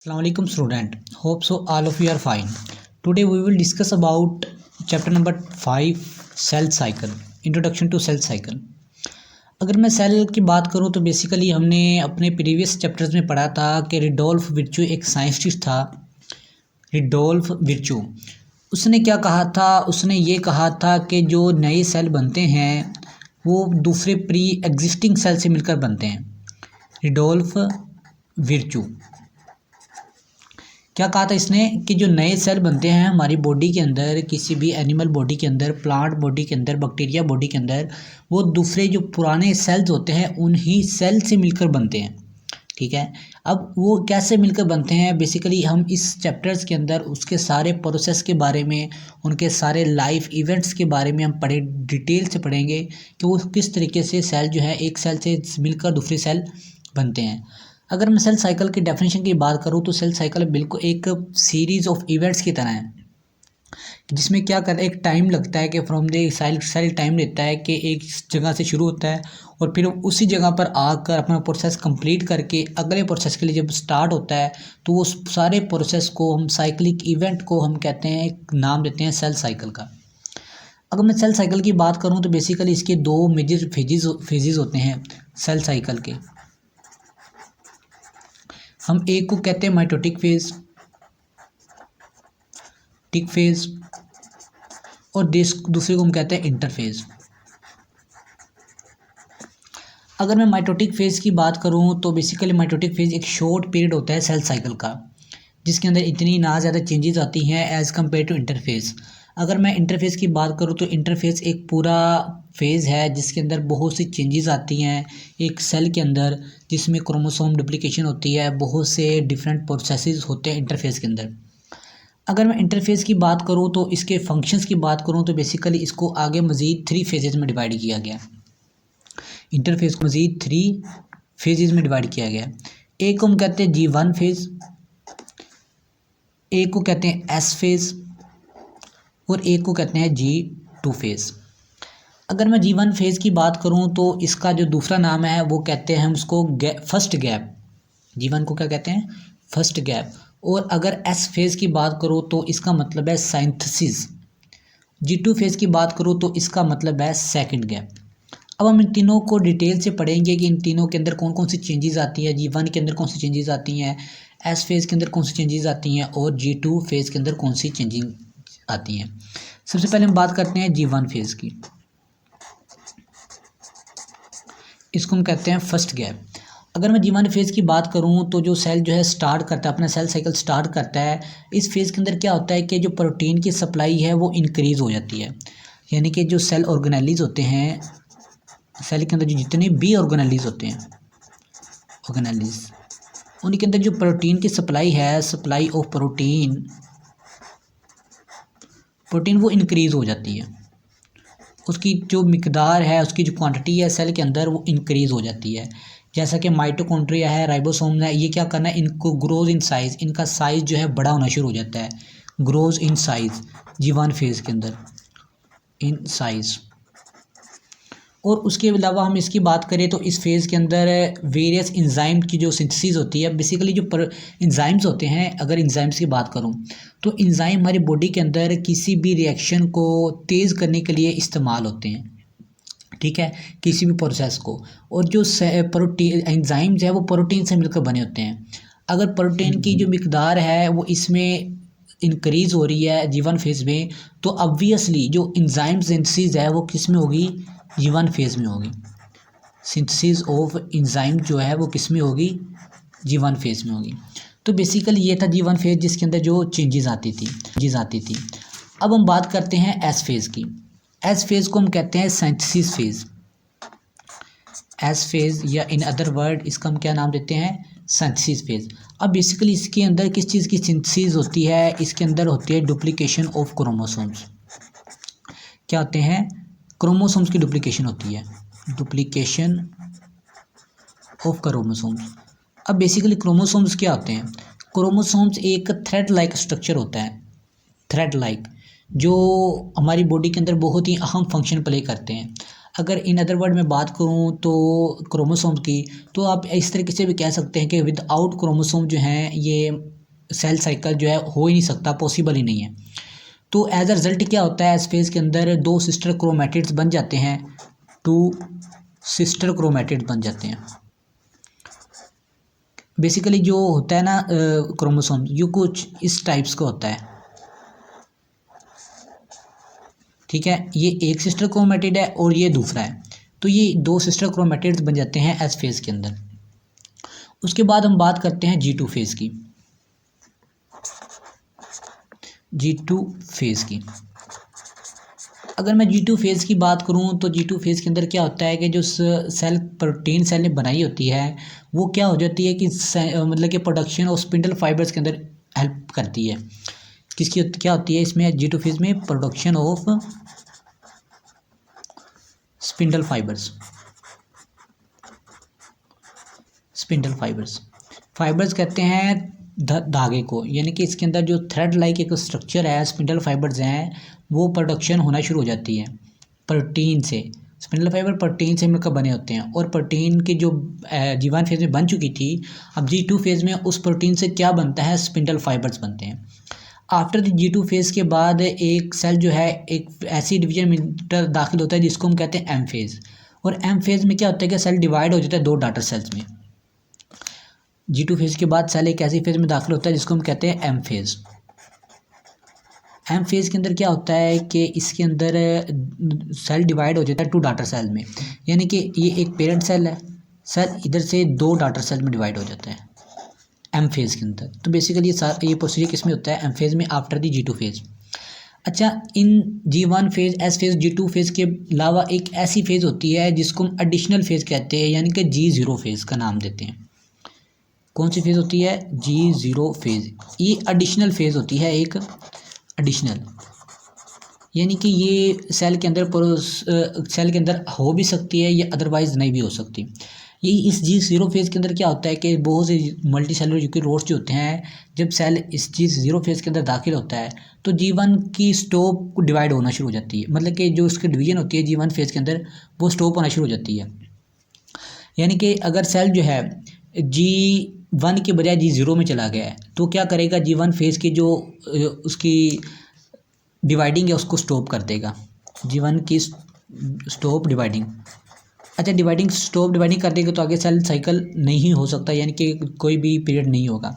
Assalamualaikum student. Hope so all of you are fine. Today we will discuss about chapter number 5 cell cycle. Introduction to cell cycle. अगर मैं cell की बात करूं तो basically हमने अपने प्रीवियस चैप्टर्स में पढ़ा था कि रिडोल्फ विर्चू एक साइंटिस्ट था। रिडोल्फ विर्चू उसने क्या कहा था? उसने ये कहा था कि जो नए सेल बनते हैं वो दूसरे प्री एग्जिस्टिंग सेल से मिलकर बनते हैं। रिडोल्फ विर्चू क्या कहा था इसने कि जो नए सेल बनते हैं हमारी बॉडी के अंदर, किसी भी एनिमल बॉडी के अंदर, प्लांट बॉडी के अंदर, बैक्टीरिया बॉडी के अंदर, वो दूसरे जो पुराने सेल्स होते हैं उन्हीं सेल से मिलकर बनते हैं। ठीक है, अब वो कैसे मिलकर बनते हैं बेसिकली हम इस चैप्टर्स के अंदर उसके सारे प्रोसेस के बारे में, उनके सारे लाइफ इवेंट्स के बारे में हम डिटेल से पढ़ेंगे कि वो किस तरीके से सेल जो है एक सेल से मिलकर दूसरे सेल बनते हैं। अगर मैं सेल साइकिल की डेफिनेशन की बात करूँ तो सेल साइकिल बिल्कुल एक सीरीज़ ऑफ इवेंट्स की तरह है, जिसमें क्या करता है एक टाइम लगता है कि फ्रॉम द सेल टाइम लेता है कि एक जगह से शुरू होता है और फिर उसी जगह पर आकर अपना प्रोसेस कंप्लीट करके अगले प्रोसेस के लिए जब स्टार्ट होता है तो वो सारे प्रोसेस को हम साइक्लिक इवेंट को हम कहते हैं, एक नाम देते हैं सेल साइकिल का। अगर मैं सेल साइकिल की बात करूँ तो बेसिकली इसके दो मेजर फेजेस होते हैं सेल साइकिल के। हम एक को कहते हैं माइटोटिक फेज, टिक फेज, और दूसरे को हम कहते हैं इंटरफेज। अगर मैं माइटोटिक फेज की बात करूं तो बेसिकली माइटोटिक फेज एक शॉर्ट पीरियड होता है सेल साइकिल का, जिसके अंदर इतनी ना ज़्यादा चेंजेस आती हैं एज़ कम्पेयर टू इंटरफेज। अगर मैं इंटरफेज की बात करूं तो इंटरफेज एक पूरा फेज़ है जिसके अंदर बहुत सी चेंजेस आती हैं एक सेल के अंदर, जिसमें क्रोमोसोम डुप्लीकेशन होती है, बहुत से डिफरेंट प्रोसेसेस होते हैं इंटरफेज के अंदर। अगर मैं इंटरफेज की बात करूं तो इसके फंक्शंस की बात करूं तो बेसिकली इसको आगे मज़ीद 3 फेजेज में डिवाइड किया गया। इंटरफेज को मज़ीद 3 फेजेज में डिवाइड किया गया। एक को हम कहते हैं G1 फेज़, एक को कहते हैं S फेज़ और एक को कहते हैं G2 फेज़। अगर मैं G1 फेज़ की बात करूं तो इसका जो दूसरा नाम है वो कहते हैं हम उसको फर्स्ट गैप। G1 को क्या कहते हैं? First gap. और अगर S फेज़ की बात करूं तो इसका मतलब है साइंथेसिस। G2 फेज़ की बात करूं तो इसका मतलब है सेकंड गैप। अब हम इन तीनों को डिटेल से पढ़ेंगे कि इन तीनों के अंदर कौन कौन सी चेंजेस आती है, G1 के अंदर कौन सी चेंजेस आती हैं, S फेज़ के अंदर कौन सी चेंजेस आती हैं और G2 फेज़ के अंदर कौन सी चेंजेस आती हैं। सबसे पहले हम बात करते हैं G1 फेज़ की। इसको हम कहते हैं फर्स्ट गैप। अगर मैं G1 फेज़ की बात करूं तो जो सेल जो है स्टार्ट करता है, अपना सेल साइकिल स्टार्ट करता है, इस फेज़ के अंदर क्या होता है कि जो प्रोटीन की सप्लाई है वो इंक्रीज़ हो जाती है। यानी कि जो सेल ऑर्गेनेलीज होते हैं, सेल के अंदर जो जितने भी ऑर्गेनेलीज होते हैं, ऑर्गेनेलीज, उनके अंदर जो प्रोटीन की सप्लाई है, सप्लाई ऑफ प्रोटीन वो इंक्रीज़ हो जाती है। उसकी जो मिकदार है, उसकी जो क्वांटिटी है सेल के अंदर वो इंक्रीज़ हो जाती है। जैसा कि माइटोकॉन्ड्रिया है, राइबोसोम है, ये क्या करना है, इनको ग्रोज इन साइज़, इनका साइज़ जो है बड़ा होना शुरू हो जाता है। Grows in size G1 phase के अंदर, इन साइज़। और उसके अलावा हम इसकी बात करें तो इस फेज़ के अंदर वेरियस इंजाइम की जो सिंथेसिस होती है, बेसिकली जो इंजाइम्स होते हैं, अगर इंजाइम्स की बात करूं तो इंजाइम हमारी बॉडी के अंदर किसी भी रिएक्शन को तेज़ करने के लिए इस्तेमाल होते हैं। ठीक है, किसी भी प्रोसेस को। और जो प्रोटीन एंजाइम्स है वो प्रोटीन से मिलकर बने होते हैं। अगर प्रोटीन की जो मिकदार है वो इसमें इंक्रीज़ हो रही है G1 फेज़ में, तो ऑब्वियसली जो इंजाइम सिंथेसिस है वो किस में होगी? G1 फेज़ में होगी। सिंथेसिस ऑफ इंजाइम जो है वो किस में होगी? G1 फेज़ में होगी। तो बेसिकली ये था G1 फेज़ जिसके अंदर जो चेंजेस आती थी। अब हम बात करते हैं S फेज़ की। S फेज़ को हम कहते हैं सिंथेसिस फेज़। S फेज़ या इन अदर वर्ड इसका हम क्या नाम देते हैं? Synthesis phase. अब बेसिकली इसके अंदर किस चीज़ की सिंथेसिस होती है? इसके अंदर होती है डुप्लीकेशन ऑफ क्रोमोसोम्स। क्या होते हैं? क्रोमोसोम्स की डुप्लीकेशन होती है, डुप्लीकेशन ऑफ क्रोमोसोम्स। अब बेसिकली क्रोमोसोम्स क्या होते हैं? क्रोमोसोम्स एक थ्रेड लाइक स्ट्रक्चर होता है, थ्रेड लाइक, जो हमारी बॉडी के अंदर बहुत ही अहम फंक्शन प्ले करते हैं। अगर इन अदर वर्ड में बात करूँ तो क्रोमोसोम की, तो आप इस तरीके से भी कह सकते हैं कि विदाउट क्रोमोसोम जो है ये सेल साइकिल जो है हो ही नहीं सकता, पॉसिबल ही नहीं है। तो एज अ रिजल्ट क्या होता है, इस फेज़ के अंदर दो सिस्टर क्रोमैटिड्स बन जाते हैं, टू सिस्टर क्रोमैटिड्स बन जाते हैं। बेसिकली जो होता है ना क्रोमोसोम, ये कुछ इस टाइप्स का होता है, ठीक है। ये एक सिस्टर क्रोमैटिड है और ये दूसरा है, तो ये दो सिस्टर क्रोमैटिड्स बन जाते हैं एस फेज़ के अंदर। उसके बाद हम बात करते हैं G2 फेज़ की। G2 फेज़ की, अगर मैं G2 फेज़ की बात करूं तो G2 फेज़ के अंदर क्या होता है कि जो सेल प्रोटीन सेल ने बनाई होती है वो क्या हो जाती है कि मतलब कि प्रोडक्शन ऑफ स्पिंडल फाइबर्स के अंदर हेल्प करती है। किसकी क्या होती है इसमें G2 फेज़ में, production of spindle fibres. Spindle fibres कहते हैं धागे को, यानी कि इसके अंदर जो थ्रेड लाइक एक स्ट्रक्चर है, स्पिंडल फाइबर्स हैं, वो प्रोडक्शन होना शुरू हो जाती है प्रोटीन से। स्पिंडल फाइबर प्रोटीन से मिलकर बने होते हैं, और प्रोटीन की जो G1 फेज़ में बन चुकी थी, अब G2 फेज़ में उस प्रोटीन से क्या बनता है, स्पिंडल फाइबर्स बनते हैं। आफ्टर द G2 फेज़ के बाद एक सेल जो है एक ऐसी डिवीजन में दाखिल होता है जिसको हम कहते हैं एम फेज़। और एम फेज़ में क्या होता है कि सेल डिवाइड हो जाता है दो डॉटर सेल्स में। G2 फेज़ के बाद सेल एक ऐसी फेज़ में दाखिल होता है जिसको हम कहते हैं एम फेज़। एम फेज़ के अंदर क्या होता है कि इसके अंदर सेल डिवाइड हो जाता है टू डॉटर सेल में, यानी कि ये एक पेरेंट सेल है, सेल इधर से दो डॉटर सेल में डिवाइड हो जाता है एम फेज़ के अंदर। तो बेसिकली ये प्रोसीजर किस में होता है, एम फेज़ में आफ्टर दी G2 फेज़। अच्छा, इन G1 phase, S phase, G2 phase के अलावा एक ऐसी फेज़ होती है जिसको हम एडिशनल फेज़ कहते हैं, यानी कि G0 फेज़ का नाम देते हैं। कौन सी फेज़ होती है, G0 फेज़। ये एडिशनल फेज़ होती है, एक एडिशनल, यानी कि ये सेल के अंदर हो भी सकती है या अदरवाइज नहीं भी हो सकती। ये इस G0 फेज़ के अंदर क्या होता है कि बहुत से मल्टी सेलुलर यूकेरियोट्स जो होते हैं, जब सेल इस G0 फेज़ के अंदर दाखिल होता है तो G1 की स्टॉप डिवाइड होना शुरू हो जाती है, मतलब कि जो उसकी डिवीजन होती है G1 फेज़ के अंदर वो स्टॉप होना शुरू हो जाती है। यानी कि अगर सेल जो है G1 के बजाय G0 में चला गया है तो क्या करेगा, G1 फेज़ की जो उसकी डिवाइडिंग है उसको स्टॉप कर देगा, G1 की स्टॉप डिवाइडिंग। अच्छा, स्टॉप डिवाइडिंग कर देगा तो आगे सेल साइकिल नहीं हो सकता, यानी कि कोई भी पीरियड नहीं होगा।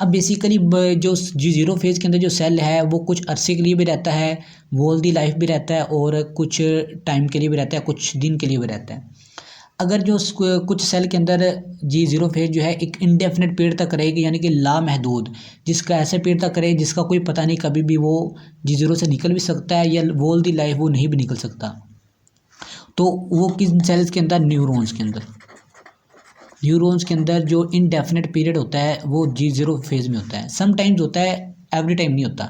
अब बेसिकली जो G0 फेज़ के अंदर जो सेल है वो कुछ अरसे के लिए भी रहता है, वॉल दी लाइफ भी रहता है, और कुछ टाइम के लिए भी रहता है, कुछ दिन के लिए भी रहता है। अगर जो कुछ सेल के अंदर G0 फेज़ जो है एक इंडेफिनेट पीरियड तक रहेगी, यानी कि लामहदूद, जिसका ऐसे पीरियड तक रहे जिसका कोई पता नहीं, कभी भी वो G0 से निकल भी सकता है या वॉल दी लाइफ वो नहीं भी निकल सकता, तो वो किन सेल्स के अंदर, न्यूरॉन्स के अंदर जो इनडेफिनेट पीरियड होता है वो G0 फेज़ में होता है। समटाइम्स होता है, एवरी टाइम नहीं होता,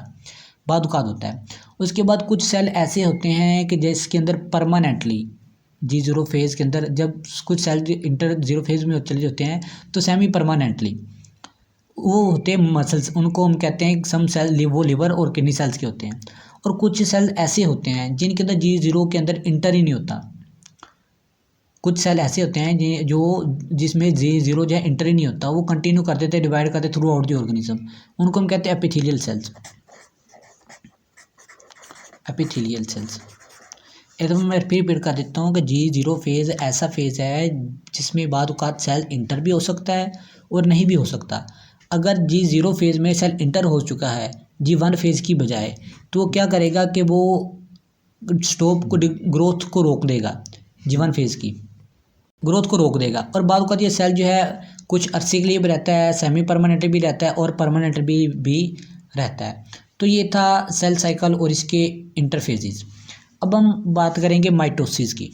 बाद होता है। उसके बाद कुछ सेल ऐसे होते हैं कि जिसके अंदर परमानेंटली G0 फेज़ के अंदर जब कुछ सेल इंटर 0 फेज़ में चले जाते हैं तो सेमी परमानेंटली वो होते हैं मसल्स, उनको हम कहते हैं सम सेल वो लिवर और किडनी सेल्स के होते हैं। और कुछ सेल ऐसे होते हैं जिनके अंदर G0 के अंदर इंटर ही नहीं होता। कुछ सेल ऐसे होते हैं जो जिसमें G0 जो है इंटर ही नहीं होता, वो कंटिन्यू कर देते हैं, डिवाइड करते थ्रू आउट द ऑर्गेनिज्म, उनको हम कहते हैं एपिथेलियल सेल्स। एक दफ़ा मैं फिर रिपीट कर देता हूँ कि G0 फेज़ ऐसा फेज़ है जिसमें बाद औक़ात सेल इंटर भी हो सकता है और नहीं भी हो सकता। अगर G0 फेज़ में सेल इंटर हो चुका है G1 फेज़ की बजाय, तो वो क्या करेगा कि वो स्टॉप को ग्रोथ को रोक देगा, G1 फेज़ की ग्रोथ को रोक देगा। और बाद औक़ात ये सेल जो है कुछ अरसे के लिए भी रहता है, सेमी परमानेंट भी रहता है और परमानेंट भी रहता है। तो ये था सेल साइकिल और इसके इंटरफेजेस। अब हम बात करेंगे माइटोसिस की।